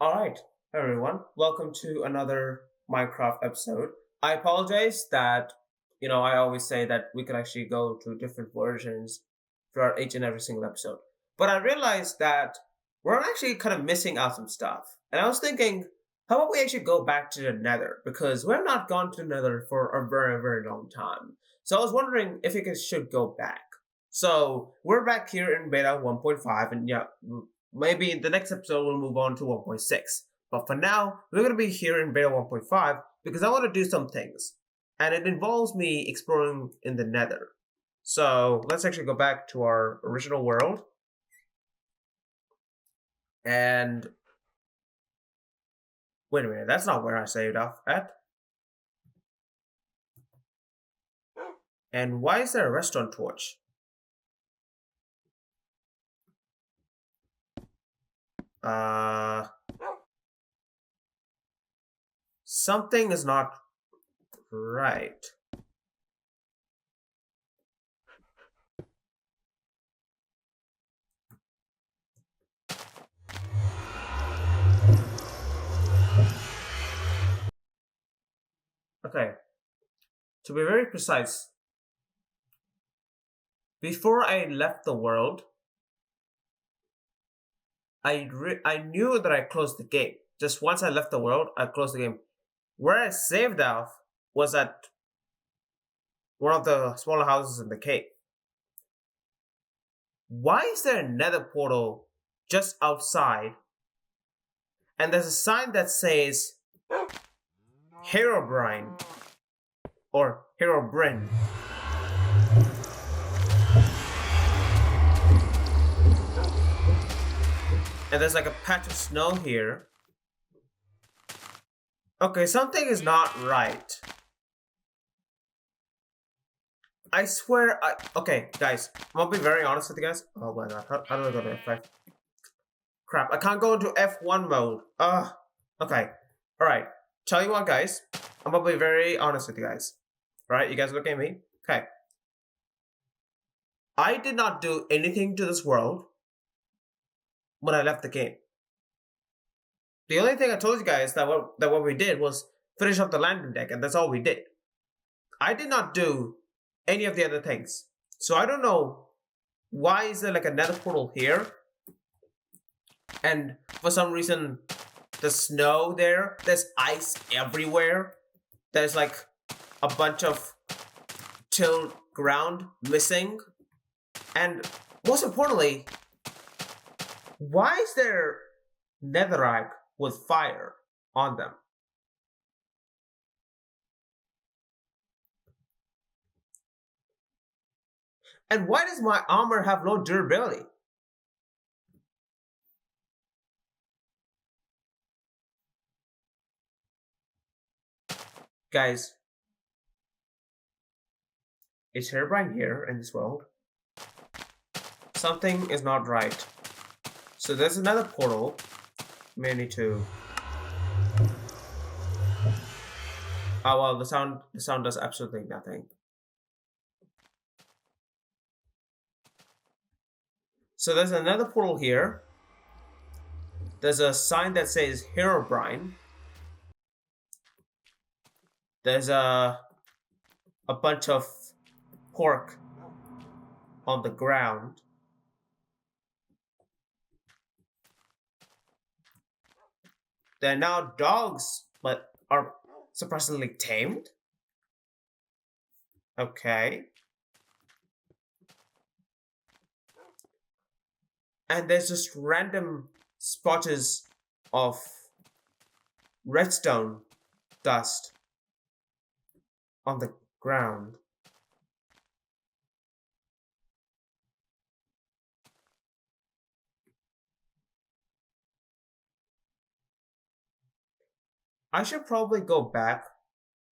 Alright, everyone, welcome to another Minecraft episode. I apologize that, I always say that we could actually go to different versions for each and every single episode. But I realized that we're actually kind of missing out some stuff. And I was thinking, how about we actually go back to the Nether? Because we've not gone to the Nether for a very, very long time. So I was wondering if should go back. So we're back here in beta 1.5, and yeah, maybe in the next episode we'll move on to 1.6. But for now, we're going to be here in beta 1.5 because I want to do some things. And it involves me exploring in the nether. So let's actually go back to our original world. And wait a minute, that's not where I saved off at. And why is there a restaurant torch? Something is not right. Okay, to be very precise, before I left the world, I knew that I closed the game. Just once I left the world, I closed the game. Where I saved off was at one of the smaller houses in the cave. Why is there a nether portal just outside? And there's a sign that says Herobrine or Herobrine. And there's like a patch of snow here. Okay, something is not right. I swear, okay, guys, I'm gonna be very honest with you guys. Oh my god, how do I go to F5? Crap, I can't go into F1 mode. Okay. Alright, tell you what, guys, I'm gonna be very honest with you guys. Alright, you guys look at me. Okay. I did not do anything to this world when I left the game. The only thing I told you guys that what we did was finish up the landing deck, and that's all we did. I did not do any of the other things. So I don't know why is there like a nether portal here, and for some reason the snow there's ice everywhere. There's like a bunch of tilled ground missing, and most importantly, why is there netherite with fire on them? And why does my armor have no durability? Guys, is Herobrine here in this world? Something is not right. So there's another portal. May need to. Oh well, the sound does absolutely nothing. So there's another portal here. There's a sign that says Herobrine. There's a bunch of pork on the ground. They're now dogs, but are surprisingly tamed. Okay. And there's just random splotches of redstone dust on the ground. I should probably go back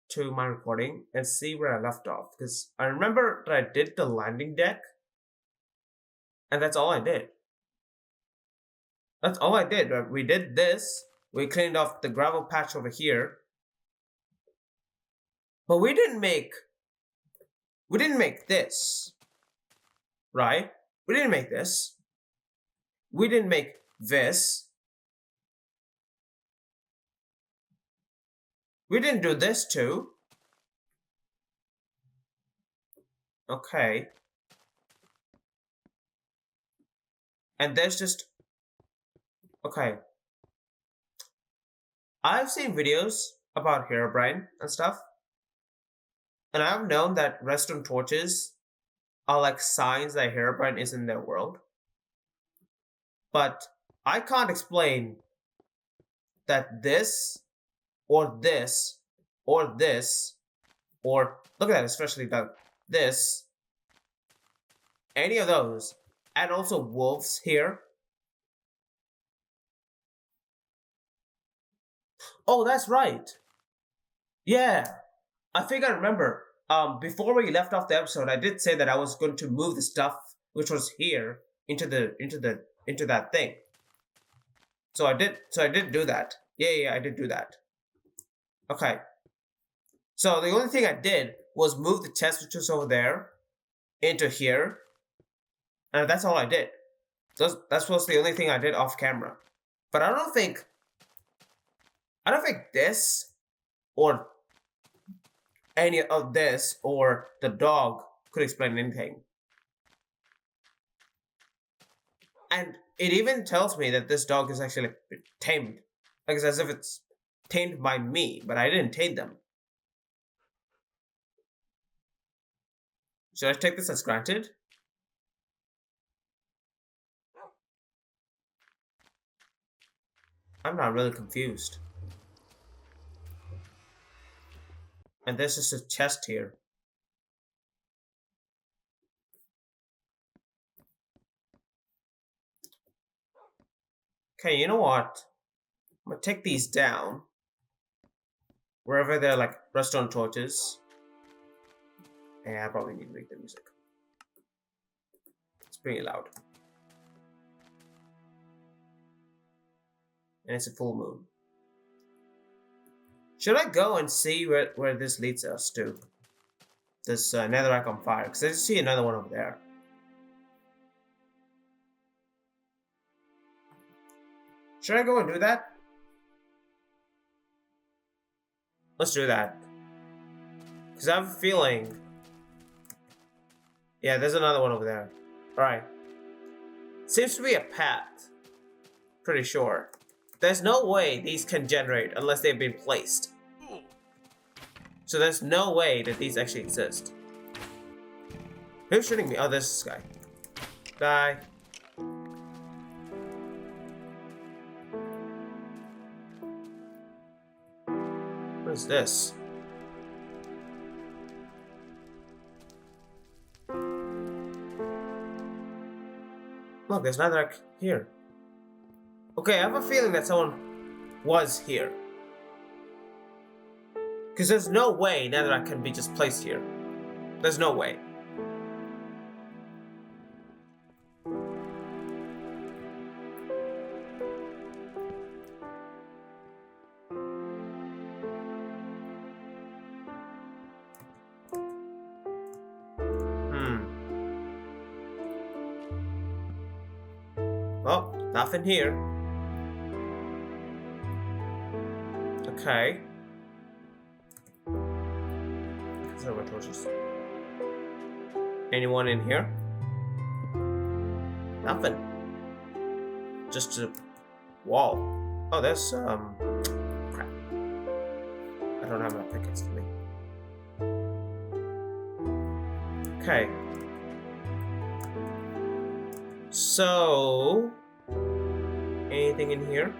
to my recording and see where I left off, because I remember that I did the landing deck, and that's all I did. That's all I did. We did this. We cleaned off the gravel patch over here. But we didn't make this. Right? We didn't make this. We didn't make this. We didn't do this too. Okay. And there's just... Okay. I've seen videos about Herobrine and stuff. And I've known that redstone torches are like signs that Herobrine is in their world. But I can't explain that this, or this, or this, or look at that, especially this, any of those, and also wolves here. Oh, that's right. Yeah, I think I remember. Before we left off the episode, I did say that I was going to move the stuff which was here into that thing. So I did do that. Yeah, I did do that. Okay. So the only thing I did was move the chest which was over there into here. And that's all I did. That was the only thing I did off camera. But I don't think this or any of this or the dog could explain anything. And it even tells me that this dog is actually tamed. Like it's as if it's tamed by me, but I didn't tame them. Should I take this as granted? I'm not really confused. And there's just a chest here. Okay, you know what? I'm gonna take these down. Wherever they're like redstone torches. Yeah, I probably need to make the music. It's pretty loud. And it's a full moon. Should I go and see where this leads us to? This netherrack on fire. Because I see another one over there. Should I go and do that? Let's do that. Because I have a feeling... Yeah, there's another one over there. Alright. Seems to be a path. Pretty sure. There's no way these can generate unless they've been placed. So there's no way that these actually exist. Who's shooting me? Oh, there's this guy. Die. What is this? Look, there's Netherrack here. Okay, I have a feeling that someone was here. Because there's no way Netherrack can be just placed here. There's no way. Well, nothing here. Okay. These are my torches. Anyone in here? Nothing. Just a wall. Oh, there's crap. I don't have my pickaxe to me. Okay. So, anything in here?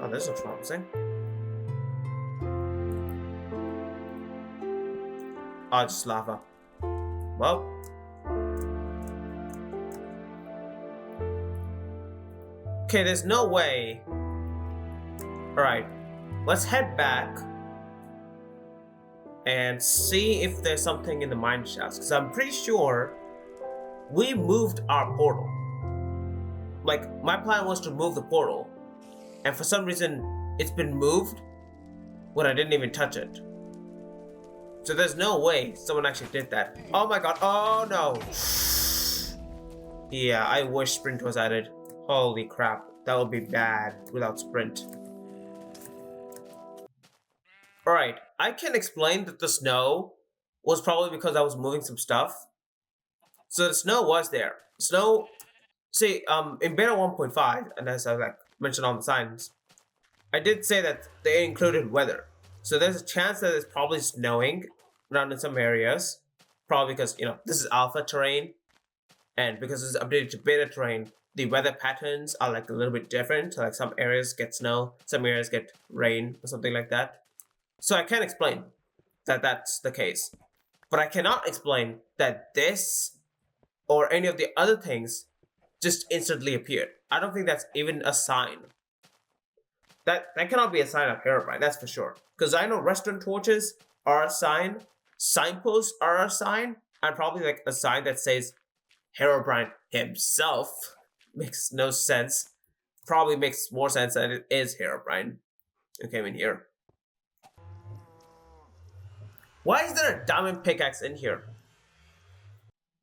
Oh, this looks promising. Oh, just lava. Well. Okay, there's no way. Alright, let's head back and see if there's something in the mine shafts, because I'm pretty sure we moved our portal. Like, my plan was to move the portal, and for some reason, it's been moved when I didn't even touch it. So there's no way someone actually did that. Oh my god, oh no! Yeah, I wish sprint was added. Holy crap, that would be bad without sprint. Alright, I can explain that the snow was probably because I was moving some stuff. So the snow was there. Snow, see, in beta 1.5, and as I like mentioned on the signs, I did say that they included weather. So there's a chance that it's probably snowing around in some areas. Probably because, this is alpha terrain. And because it's updated to beta terrain, the weather patterns are like a little bit different. So, like some areas get snow, some areas get rain, or something like that. So I can explain that that's the case. But I cannot explain that this or any of the other things just instantly appeared. I don't think that's even a sign. That cannot be a sign of Herobrine, that's for sure. Because I know restaurant torches are a sign, signposts are a sign, and probably like a sign that says Herobrine himself makes no sense. Probably makes more sense that it is Herobrine who came in here. Why is there a diamond pickaxe in here?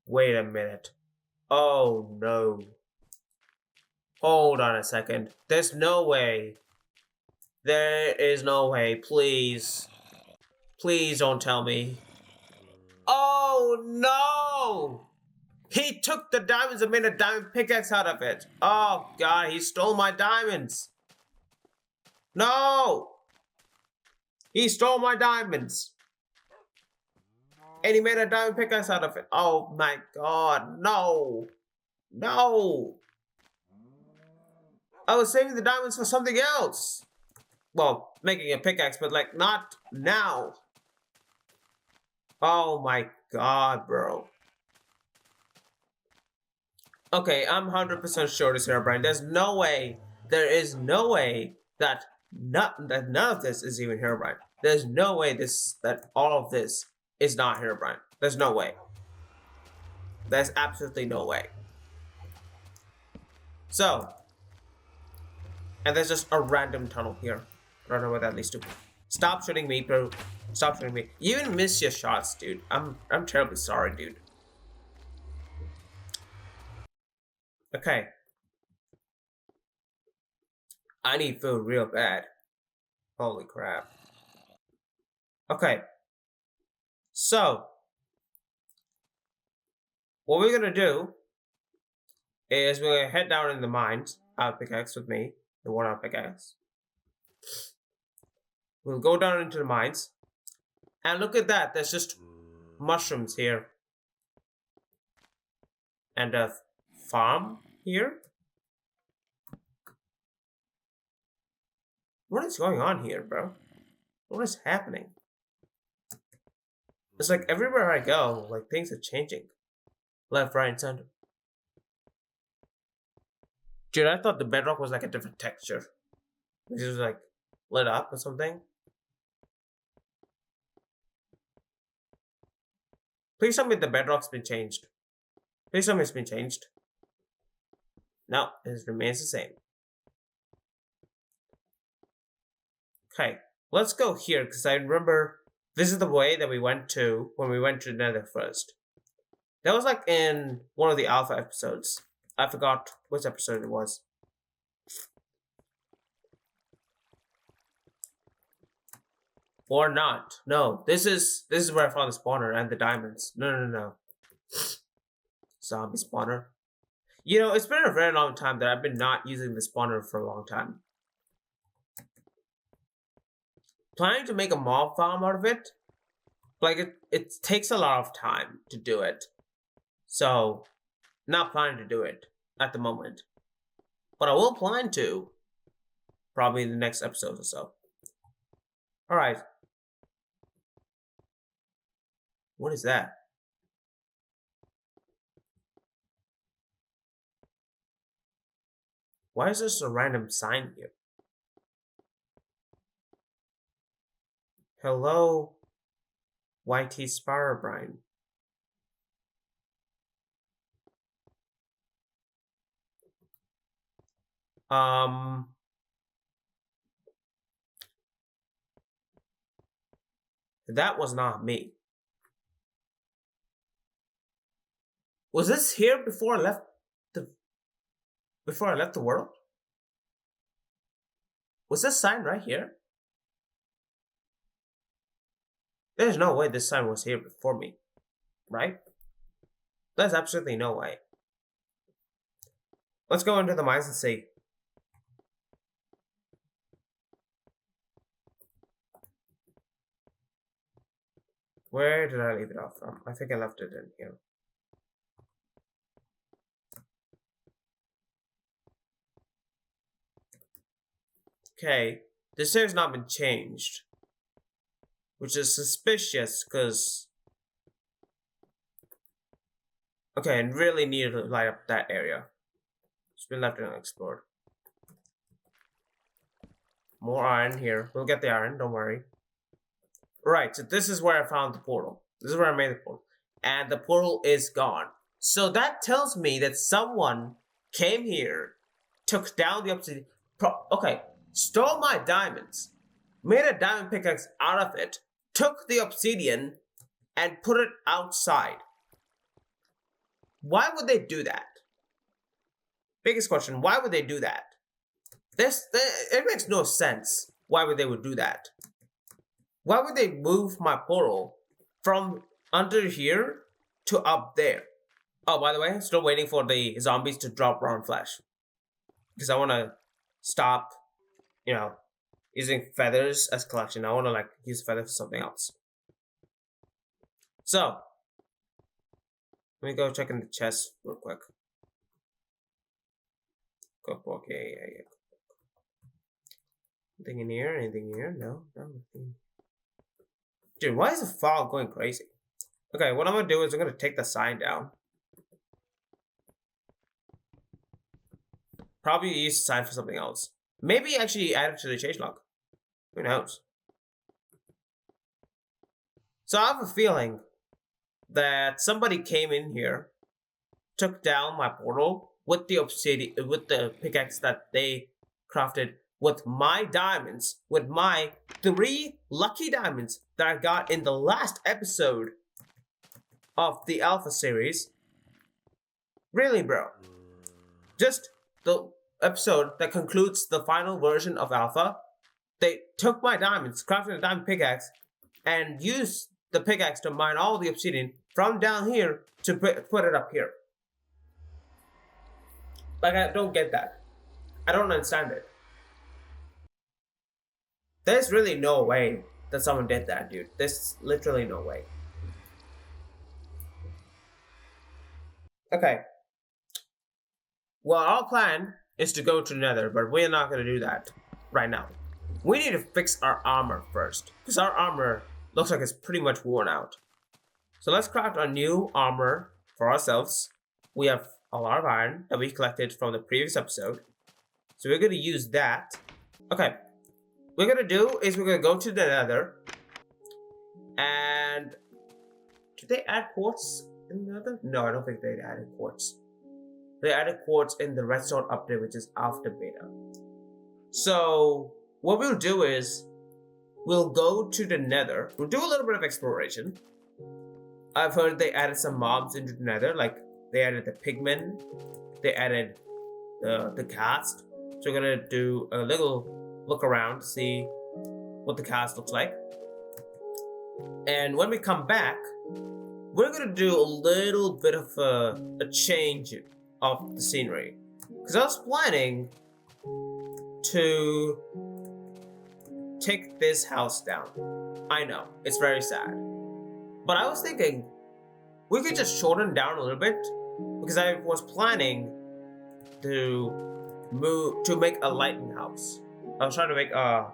Wait a minute. Oh no. Hold on a second. There's no way. There is no way. Please. Please don't tell me. Oh no! He took the diamonds and made a diamond pickaxe out of it. Oh god, he stole my diamonds. No! He stole my diamonds. And he made a diamond pickaxe out of it. Oh my god, no. No. I was saving the diamonds for something else. Well, making a pickaxe, but like not now. Oh my god, bro. Okay, I'm 100% sure this is Herobrine. There's no way, there is no way that none of this is even Herobrine. There's no way that all of this is not Herobrine. There's no way. There's absolutely no way. So, and there's just a random tunnel here. I don't know where that leads to. Stop shooting me, bro. Stop shooting me. You even miss your shots, dude. I'm terribly sorry, dude. Okay. I need food real bad. Holy crap. Okay. So, what we're gonna do is we're gonna head down in the mines. Out pickaxe with me. The one out pickaxe. We'll go down into the mines. And look at that. There's just mushrooms here. And a farm here. What is going on here, bro? What is happening? It's like everywhere I go, like things are changing. Left, right, and center. Dude, I thought the bedrock was like a different texture. It was like lit up or something. Please tell me the bedrock's been changed. Please tell me it's been changed. No, it remains the same. Okay, let's go here because I remember this is the way that we went to when we went to Nether first. That was like in one of the alpha episodes. I forgot which episode it was. Or not. No, this is where I found the spawner and the diamonds. No. Zombie spawner. You know, it's been a very long time that I've been not using the spawner for a long time. Planning to make a mob farm out of it. Like, it takes a lot of time to do it. So, not planning to do it at the moment. But I will plan to. Probably in the next episode or so. Alright. What is that? Why is this a random sign here? Hello, YT Sparrow. That was not me. Was this here before I left the world? Was this sign right here? There's no way this sign was here before me, right? There's absolutely no way. Let's go into the mines and see. Where did I leave it off from? I think I left it in here. Okay, this has not been changed, which is suspicious because. Okay, and really needed to light up that area. It's been left unexplored. More iron here. We'll get the iron, don't worry. Right, so this is where I found the portal. This is where I made the portal. And the portal is gone. So that tells me that someone came here, took down the obsidian. Okay, stole my diamonds, made a diamond pickaxe out of it, took the obsidian, and put it outside. Why would they do that? Biggest question, why would they do that? It makes no sense. Why would they do that? Why would they move my portal from under here to up there? Oh, by the way, still waiting for the zombies to drop round flesh. Because I want to stop, using feathers as collection. I want to use feathers for something else. So, let me go check in the chest real quick. Cookbook, yeah. Anything in here? Anything in here? No, nothing. Dude, why is the fog going crazy? Okay, what I'm gonna do is I'm gonna take the sign down. Probably use the sign for something else. Maybe actually add it to the changelog. Who knows? So I have a feeling that somebody came in here, took down my portal with the obsidian, with the pickaxe that they crafted with my diamonds, with my 3 lucky diamonds that I got in the last episode of the Alpha series. Really, bro. Just the episode that concludes the final version of Alpha. They took my diamonds, crafted a diamond pickaxe, and used the pickaxe to mine all the obsidian from down here to put it up here. I don't get that. I don't understand it. There's really no way that someone did that, dude. There's literally no way. Okay. Well, our plan is to go to Nether, but we're not going to do that right now. We need to fix our armor first, because our armor looks like it's pretty much worn out. So let's craft a new armor for ourselves. We have a lot of iron that we collected from the previous episode. So we're going to use that. Okay. What we're going to do is we're going to go to the Nether. And did they add quartz in the Nether? No, I don't think they added quartz. They added quartz in the redstone update, which is after beta. So what we'll do is we'll go to the Nether. We'll do a little bit of exploration. I've heard they added some mobs into the Nether, like they added the pigmen, they added the cast. So we're gonna do a little look around to see what the cast looks like. And when we come back, we're gonna do a little bit of a change of the scenery. Because I was planning to take this house down. I know, it's very sad. But I was thinking, we could just shorten down a little bit. Because I was planning to make a lighthouse. I was trying to make a...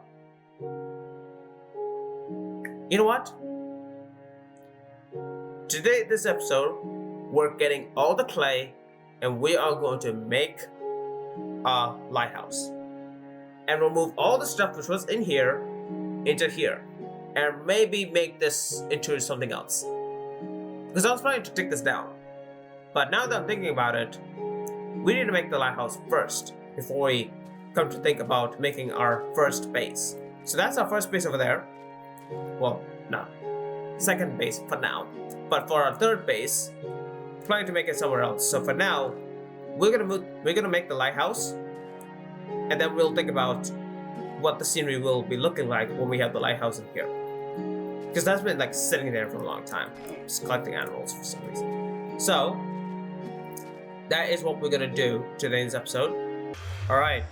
You know what? Today, this episode, we're getting all the clay and we are going to make a lighthouse. And remove all the stuff which was in here into here. And maybe make this into something else. Because I was planning to take this down. But now that I'm thinking about it, we need to make the lighthouse first before we come to think about making our first base. So that's our first base over there. Well, no. Second base for now. But for our third base, I'm planning to make it somewhere else. So for now, we're gonna make the lighthouse, and then we'll think about what the scenery will be looking like when we have the lighthouse in here. Because that's been like sitting there for a long time, just collecting animals for some reason. So that is what we're gonna do today's episode. All right,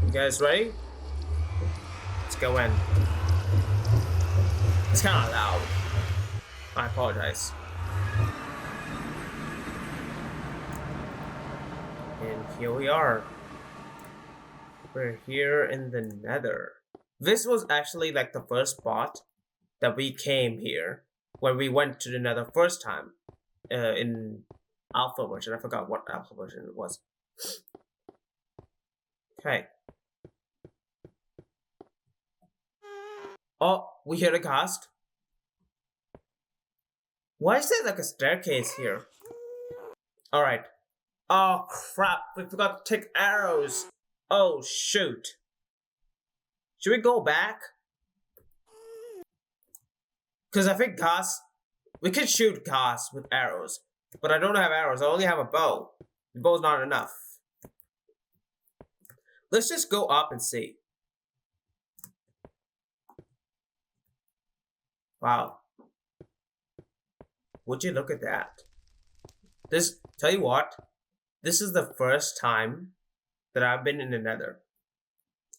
you guys ready? Let's go in. It's kind of loud. I apologize. And here we are. We're here in the Nether. This was actually like the first spot that we came here when we went to the Nether first time in alpha version. I forgot what alpha version it was. Okay. Oh, we hear a ghost. Why is there like a staircase here? Alright. Oh crap, we forgot to take arrows. Oh shoot. Should we go back? Because I think we can shoot ghosts with arrows. But I don't have arrows, I only have a bow. The bow's not enough. Let's just go up and see. Wow. Would you look at that? Tell you what, this is the first time that I've been in the Nether.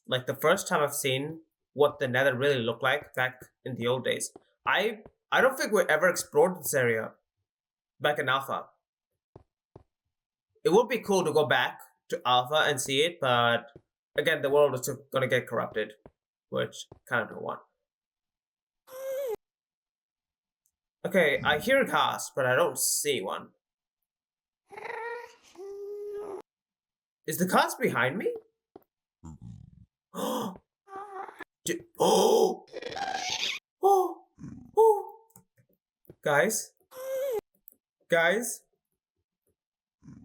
Like the first time I've seen what the Nether really looked like back in the old days. I don't think we ever explored this area back in Alpha. It would be cool to go back to Alpha and see it, but again, the world is gonna get corrupted, which kind of don't want. Okay, I hear a ghost, but I don't see one. Is the ghost behind me? Oh! Oh! Oh! Guys? Guys?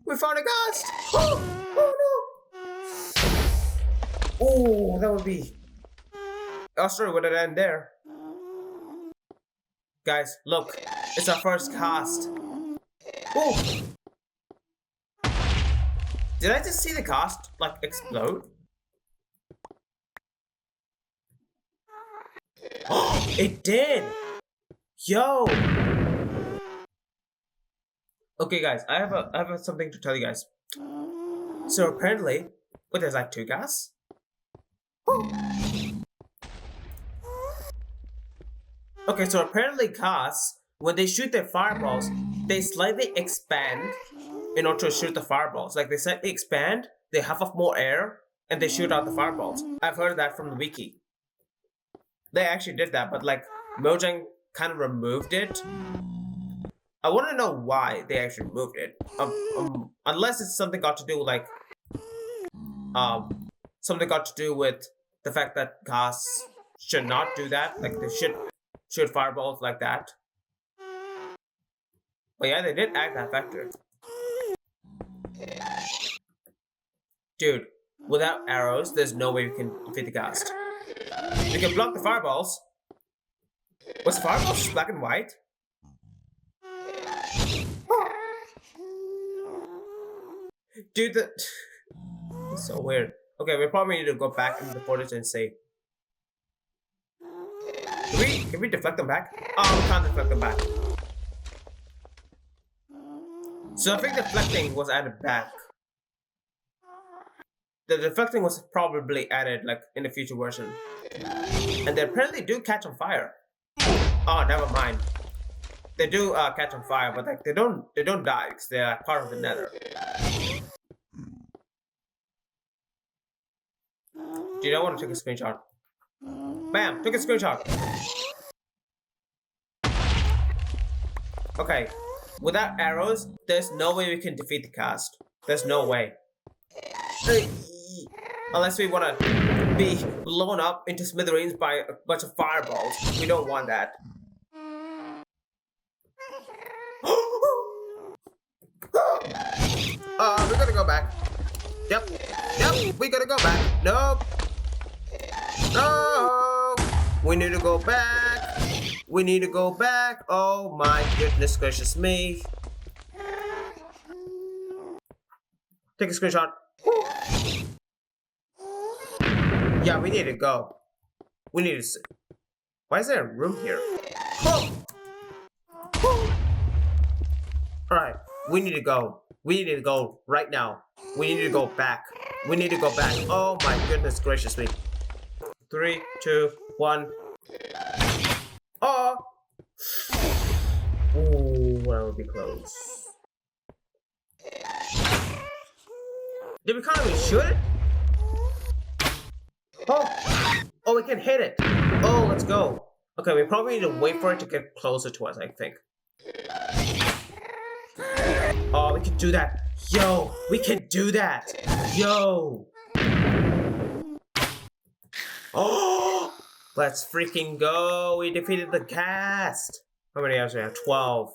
We found a ghost! Oh! Oh no! Oh, that would be... Oh, sorry, would it end there? Guys, look. It's our first cast. Oh! Did I just see the cast, like, explode? Oh, it did! Yo! Okay, guys, I have something to tell you guys. So apparently, there's like 2 casts? Okay, so apparently casts, when they shoot their fireballs, they slightly expand in order to shoot the fireballs. Like they slightly expand, they huff up more air, and they shoot out the fireballs. I've heard that from the wiki. They actually did that, but like Mojang kind of removed it. I want to know why they actually removed it. Unless it's something got to do like something got to do with the fact that casts should not do that. Like they should shoot fireballs like that. But yeah, they did add that factor. Dude, without arrows, there's no way we can defeat the ghost. We can block the fireballs. Was fireballs just black and white? Dude, it's so weird. Okay, we probably need to go back into the footage and see. Can we deflect them back? Oh, we can't deflect them back. So I think deflecting was added back. The deflecting was probably added like in the future version. And they apparently do catch on fire. Oh, never mind. They do catch on fire, but like they don't die because they're part of the Nether. Dude, I want to take a screenshot. Bam! Took a screenshot. Okay. Without arrows, there's no way we can defeat the cast. There's no way. Unless we want to be blown up into smithereens by a bunch of fireballs. We don't want that. We're gonna go back. Yep, we gotta go back. Nope. No! We need to go back. We need to go back. Oh my goodness gracious me. Take a screenshot. Yeah, we need to go. We need to... Why is there a room here? Oh! Alright, we need to go. We need to go right now. We need to go back. We need to go back. Oh my goodness gracious me. 3, 2, 1. Oh! Ooh, that would be close. Did we can't even shoot it? Oh! Oh, we can hit it. Oh, let's go. Okay, we probably need to wait for it to get closer to us, I think. Oh, we can do that. Yo, we can do that. Yo. Oh, let's freaking go. We defeated the cast. How many hours do we have? 12.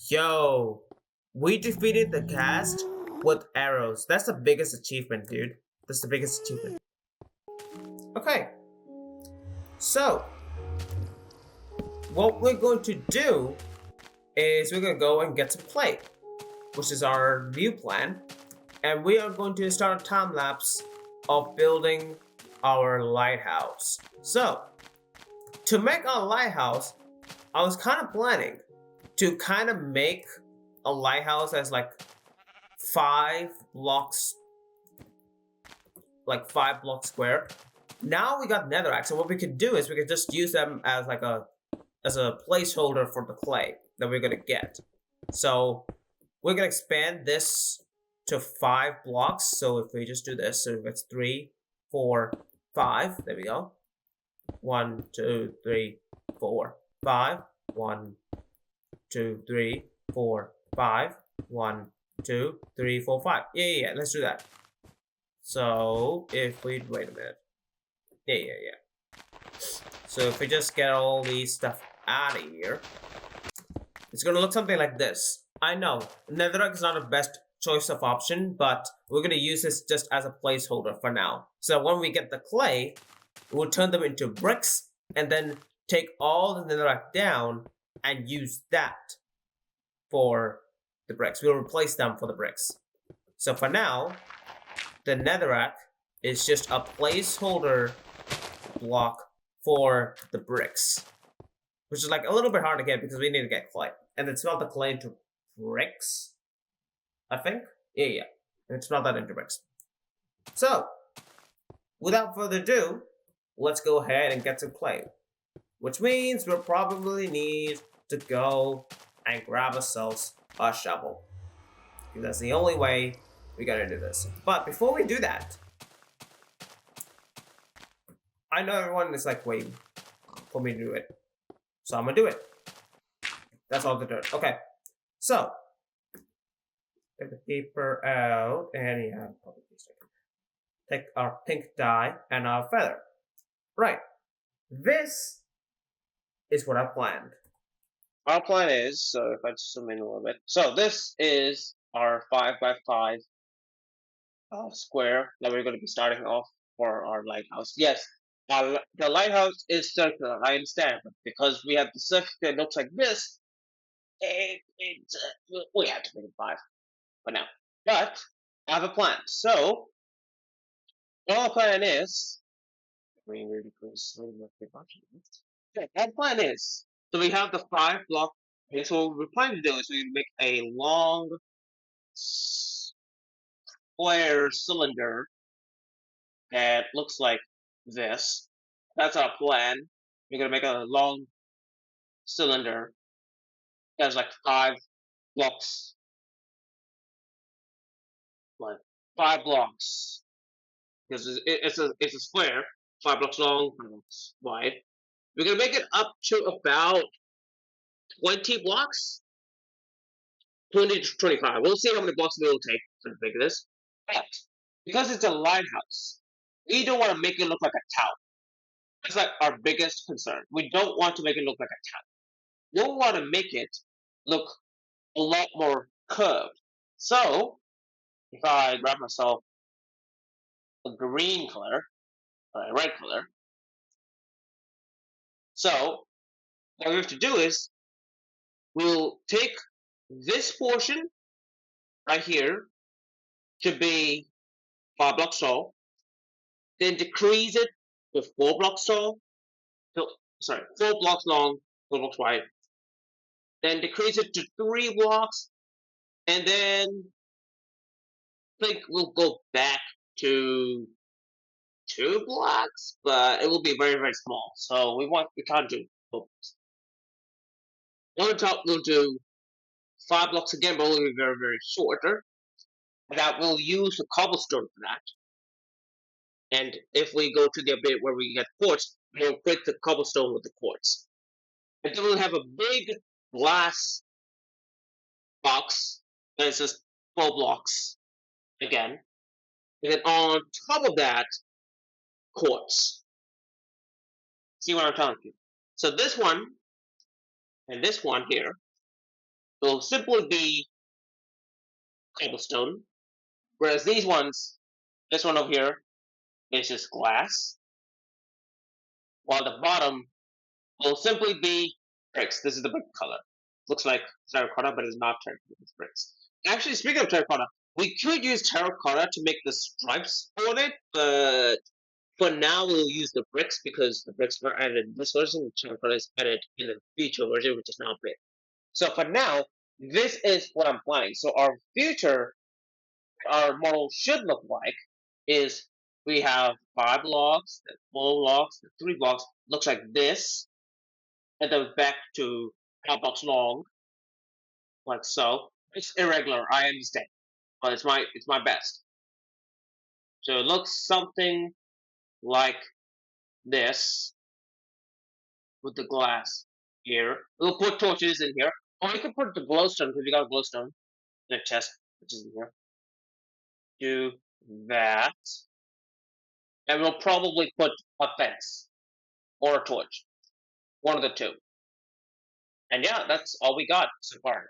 Yo, we defeated the cast with arrows. That's the biggest achievement, dude. That's the biggest achievement. Okay. So, what we're going to do is we're going to go and get some clay, which is our new plan. And we are going to start a time lapse of building our lighthouse. So, to make our lighthouse, I was kind of planning to kind of make a lighthouse as like 5 blocks, like 5 blocks square. Now we got netherrack, so what we could do is we could just use them as like a placeholder for the clay that we're gonna get. So we're gonna expand this to 5 blocks. So if we just do this, so it's 3, 4, 5. There we go. 1, 2, 3, 4, 5. 1, 2, 3, 4, 5. 1, 2, 3, 4, 5. Yeah. Let's do that. So if we wait a minute. Yeah. So if we just get all these stuff out of here, it's gonna look something like this. I know netherrack is not the best choice of option, but we're gonna use this just as a placeholder for now. So when we get the clay, we'll turn them into bricks and then take all the netherrack down and use that for the bricks. We'll replace them for the bricks. So for now, the netherrack is just a placeholder block for the bricks, which is like a little bit hard to get because we need to get clay and then smelt the clay into bricks, I think. Yeah. And smelt that into bricks. So, without further ado, let's go ahead and get some clay, which means we'll probably need to go and grab ourselves a shovel. Because that's the only way we gotta do this. But before we do that, I know everyone is like waiting for me to do it. So I'm gonna do it. That's all to do it. Okay. So take the paper out and take our pink dye and our feather. Right. This is what I planned. Our plan is, so if I zoom in a little bit, so this is our 5x5 square that we're going to be starting off for our lighthouse. Yes, the lighthouse is circular, I understand, but because we have the circle that looks like this, we have to make it 5 for now. But I have a plan. So, our plan is, our plan is, so we have the 5 block. Okay, so what we're planning to do is we make a long square cylinder that looks like this. That's our plan. We're gonna make a long cylinder that's like 5 blocks, like 5 blocks, because it's a square, 5 blocks long, 5 blocks wide. We're gonna make it up to about 20 blocks, 20 to 25. We'll see how many blocks it will take to make this. But because it's a lighthouse, we don't want to make it look like a town. That's like our biggest concern. We don't want to make it look like a town. We want to make it look a lot more curved. So, if I grab myself a green color, or a red color, so what we have to do is we'll take this portion right here to be 5 blocks tall, then decrease it to 4 blocks tall. sorry, 4 blocks long, 4 blocks wide. Then decrease it to 3 blocks, and then I think we'll go back to 2 blocks, but it will be very very small. So we can't do 4 blocks. On top we'll do 5 blocks again, but it will be very very shorter. That we'll use the cobblestone for that. And if we go to the bit where we get quartz, we'll break the cobblestone with the quartz. And then we'll have a big glass box that is just 4 blocks again. And then on top of that, quartz. See what I'm telling you? So this one and this one here will simply be cobblestone, whereas these ones, this one over here, is just glass, while the bottom will simply be bricks. This is the brick color. Looks like terracotta, but it's not terracotta, it's bricks. Actually, speaking of terracotta, we could use terracotta to make the stripes on it, but for now we'll use the bricks because the bricks were added in this version, and terracotta is added in the future version, which is now big. So for now, this is what I'm planning. So our future, our model should look like is we have 5 blocks, then 4 blocks, then 3 blocks, looks like this, and then back to 5 blocks long, like so. It's irregular, I understand, but it's my best. So it looks something like this with the glass here. We'll put torches in here, or we can put the glowstone because we got a glowstone in a chest, which is in here. Do that, and we'll probably put a fence or a torch, one of the two. And yeah, that's all we got so far.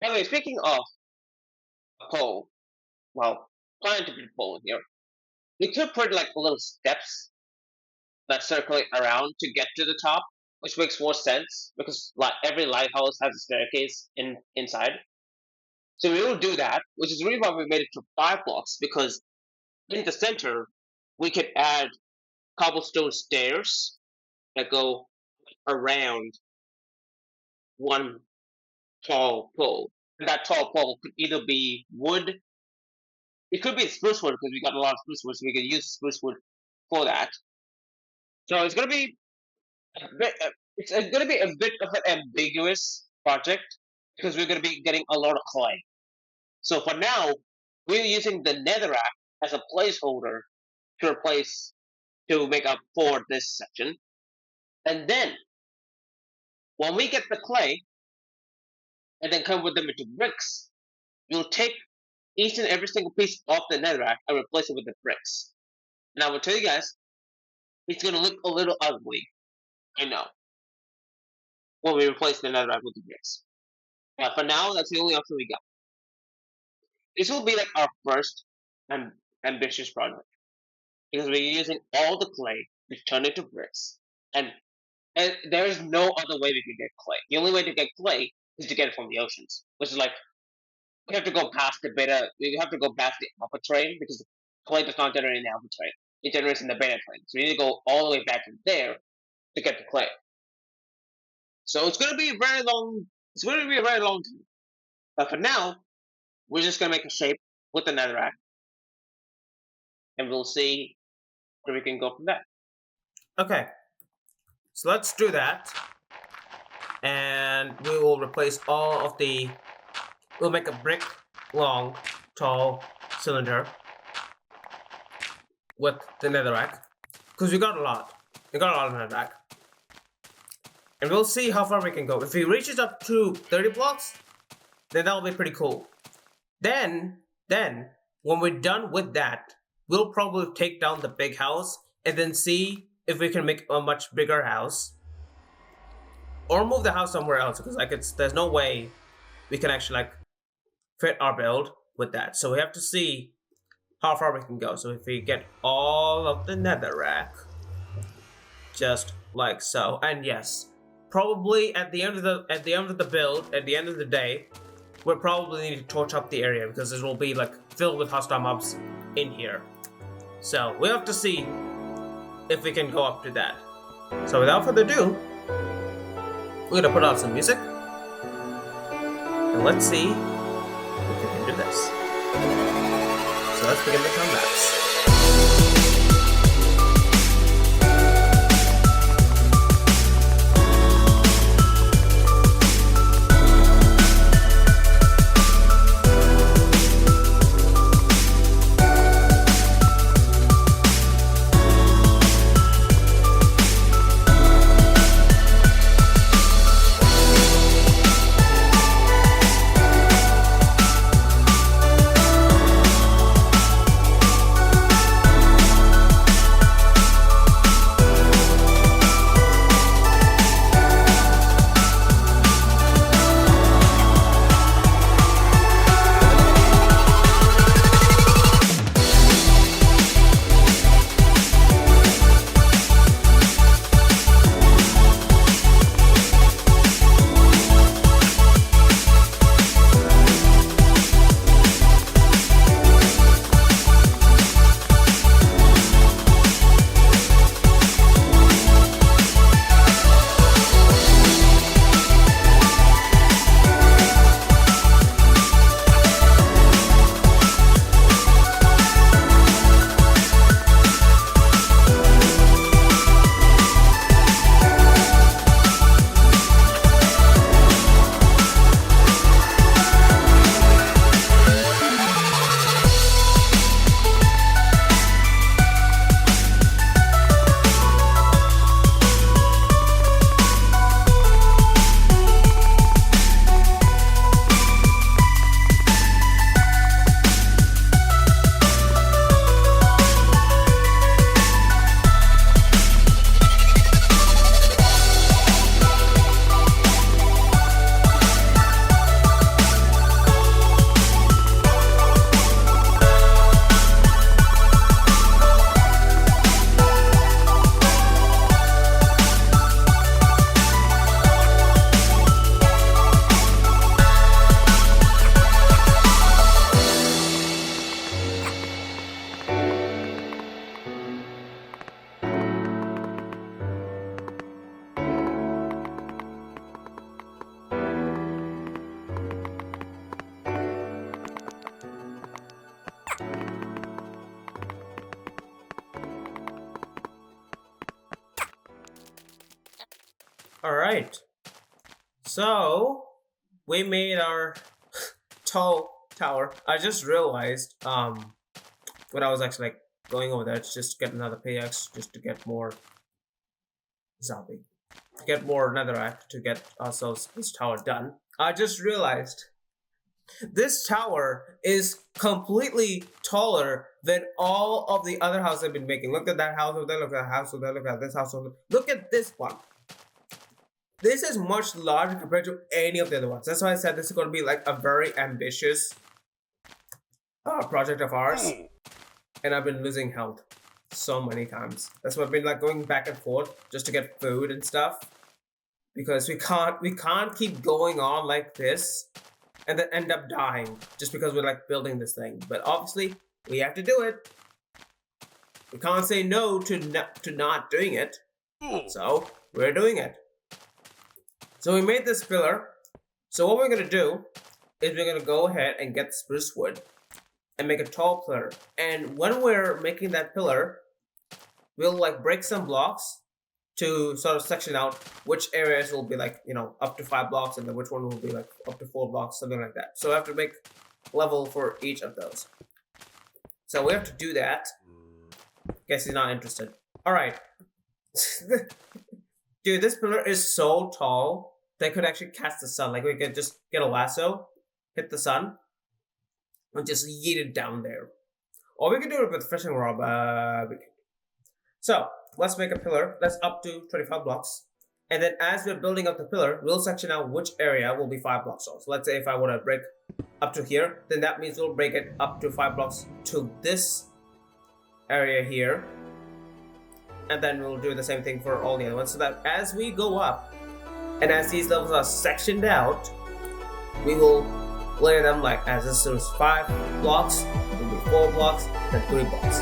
By the way, speaking of a pole, well, planning to put a pole in here, we could put like little steps that circulate around to get to the top, which makes more sense because like every lighthouse has a staircase inside. So we will do that, which is really why we made it to 5 blocks, because in the center we could add cobblestone stairs that go around one tall pole. And that tall pole could either be wood, it could be spruce wood because we got a lot of spruce wood, so we can use spruce wood for that. So it's gonna be it's gonna be a bit of an ambiguous project because we're gonna be getting a lot of clay. So for now, we're using the netherrack as a placeholder to make up for this section. And then when we get the clay and then convert them into bricks, we'll take each and every single piece off the netherrack and replace it with the bricks. And I will tell you guys, it's gonna look a little ugly. I know. When we replace the netherrack with the bricks. But for now, that's the only option we got. This will be like our first ambitious project. Because we're using all the clay to turn it to bricks. And there is no other way we can get clay. The only way to get clay is to get it from the oceans. Which is like, we have to go past the alpha train, because the clay does not generate in the alpha train. It generates in the beta train. So we need to go all the way back to there to get the clay. So it's gonna be a very long time. But for now, we're just gonna make a shape with the netherrack. And we'll see where we can go from there. Okay, so let's do that. And we will replace all of the... We'll make a brick long, tall cylinder with the netherrack. Because we got a lot. We got a lot of netherrack. And we'll see how far we can go. If it reaches up to 30 blocks, then that'll be pretty cool. Then, when we're done with that, we'll probably take down the big house and then see if we can make a much bigger house. Or move the house somewhere else, because like there's no way we can actually like fit our build with that. So we have to see how far we can go. So if we get all of the netherrack, just like so, and yes, probably at the end of the build, at the end of the day, we'll probably need to torch up the area because it will be like filled with hostile mobs in here. So we'll have to see if we can go up to that. So without further ado, We're gonna put on some music. And let's see if we can do this. So let's begin the time lapse. Alright. So we made our tall tower. I just realized when I was actually like going over there to just get another pickaxe just to get more zombie. To get more netherrack to get ourselves this tower done. I just realized this tower is completely taller than all of the other houses I've been making. Look at that house over there, look at that house over there, look at this house over there. Look at this one. This is much larger compared to any of the other ones. That's why I said this is going to be like a very ambitious project of ours. And I've been losing health so many times. That's why I've been like going back and forth just to get food and stuff. Because we can't keep going on like this and then end up dying just because we're like building this thing. But obviously we have to do it. We can't say no to not doing it. So we're doing it. So we made this pillar. So what we're going to do is we're going to go ahead and get spruce wood and make a tall pillar. And when we're making that pillar, we'll like break some blocks to sort of section out which areas will be like, you know, up to 5 blocks and then which one will be like up to 4 blocks, something like that. So I have to make level for each of those. So we have to do that. Guess he's not interested. All right. Dude, this pillar is so tall that could actually catch the sun. Like we could just get a lasso, hit the sun, and just yeet it down there. Or we could do it with fishing rod. So let's make a pillar that's up to 25 blocks. And then as we're building up the pillar, we'll section out which area will be 5 blocks tall. So let's say if I want to break up to here, then that means we'll break it up to 5 blocks to this area here. And then we'll do the same thing for all the other ones, so that as we go up, and as these levels are sectioned out, we will layer them like as this is 5 blocks, it'll be 4 blocks, then 3 blocks.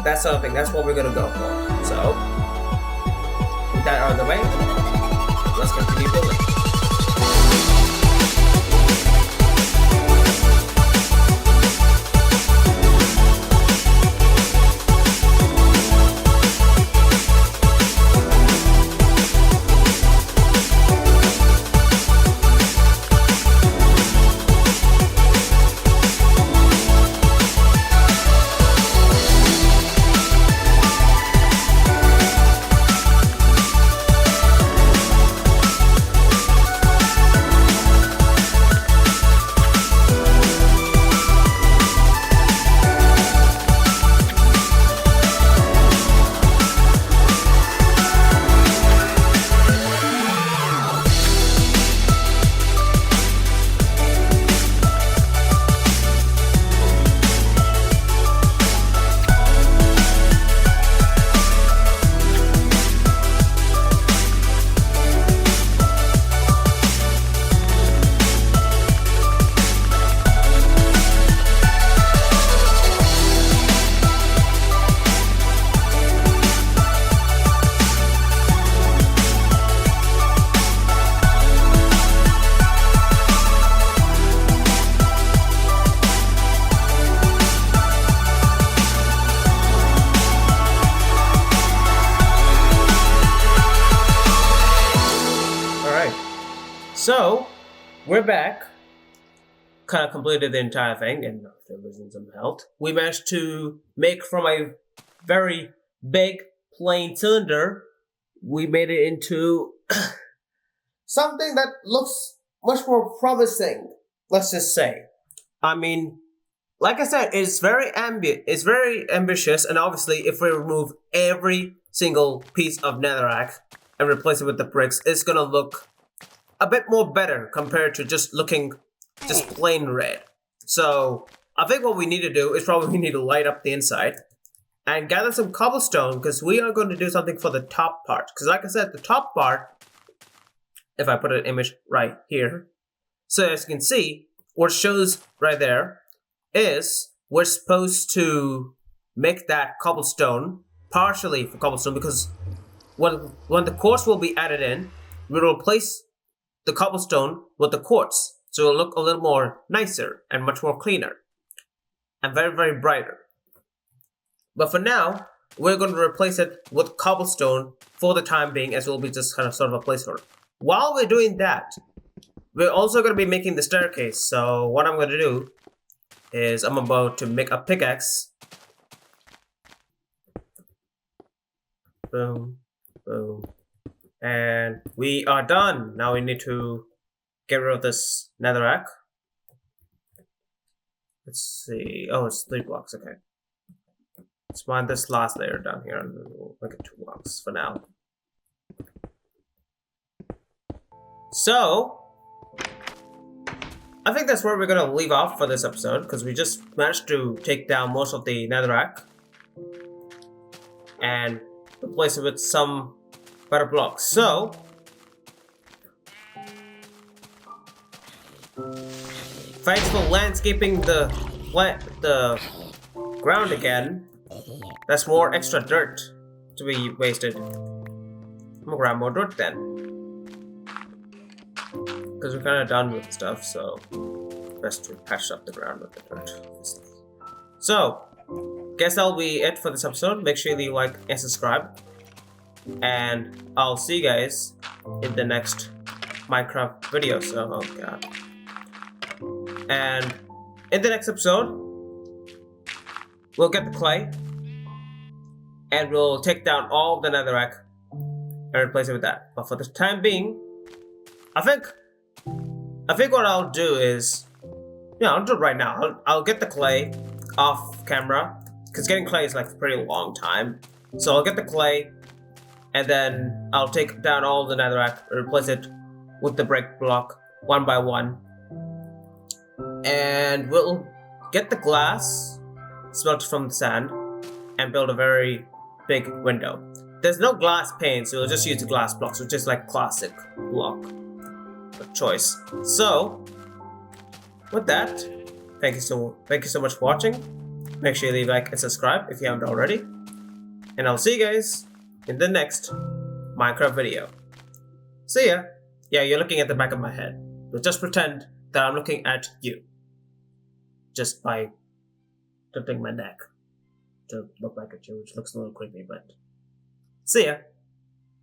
That sort of thing, that's what we're gonna go for. So, with that out of the way, continue building. So, we're back. Kind of completed the entire thing, and after losing some health, we managed to make from a very big plain cylinder, we made it into something that looks much more promising, let's just say. I mean, like I said, it's very ambitious, and obviously if we remove every single piece of netherrack and replace it with the bricks, it's gonna look a bit more better compared to just looking just plain red. So I think what we need to do is probably we need to light up the inside and gather some cobblestone, because we are going to do something for the top part. Because like I said, the top part, if I put an image right here, so as you can see, what shows right there is we're supposed to make that cobblestone partially for cobblestone, because when the quartz will be added in, we'll replace the cobblestone with the quartz, so it'll look a little more nicer and much more cleaner and very, very brighter. But for now, we're going to replace it with cobblestone for the time being, as it will be just kind of sort of a placeholder. While we're doing that, we're also going to be making the staircase. So what I'm going to do is I'm about to make a pickaxe. Boom, boom. And we are done. Now we need to get rid of this netherrack. Let's see. Oh, it's 3 blocks. Okay. Let's find this last layer down here, and we'll make it 2 blocks for now. So, I think that's where we're gonna leave off for this episode, because we just managed to take down most of the netherrack and replace it with some better blocks. So, thanks for landscaping the ground again. That's more extra dirt to be wasted. I'm gonna grab more dirt then, because we're kind of done with the stuff. So, best to patch up the ground with the dirt. So, guess that'll be it for this episode. Make sure you like and subscribe. And I'll see you guys in the next Minecraft video. So, oh god. And in the next episode, we'll get the clay and we'll take down all the netherrack and replace it with that. But for the time being, I think what I'll do is, I'll do it right now. I'll get the clay off camera, because getting clay is like a pretty long time. So I'll get the clay, and then I'll take down all the netherrack and replace it with the brick block one by one. And we'll get the glass smelted from the sand and build a very big window. There's no glass pane, so we'll just use the glass blocks, which is like classic block of choice. So, with that, thank you so much for watching. Make sure you leave a like and subscribe if you haven't already. And I'll see you guys in the next Minecraft video. See ya! Yeah, you're looking at the back of my head. But just pretend that I'm looking at you, just by tilting my neck to look back at you, which looks a little creepy, but see ya.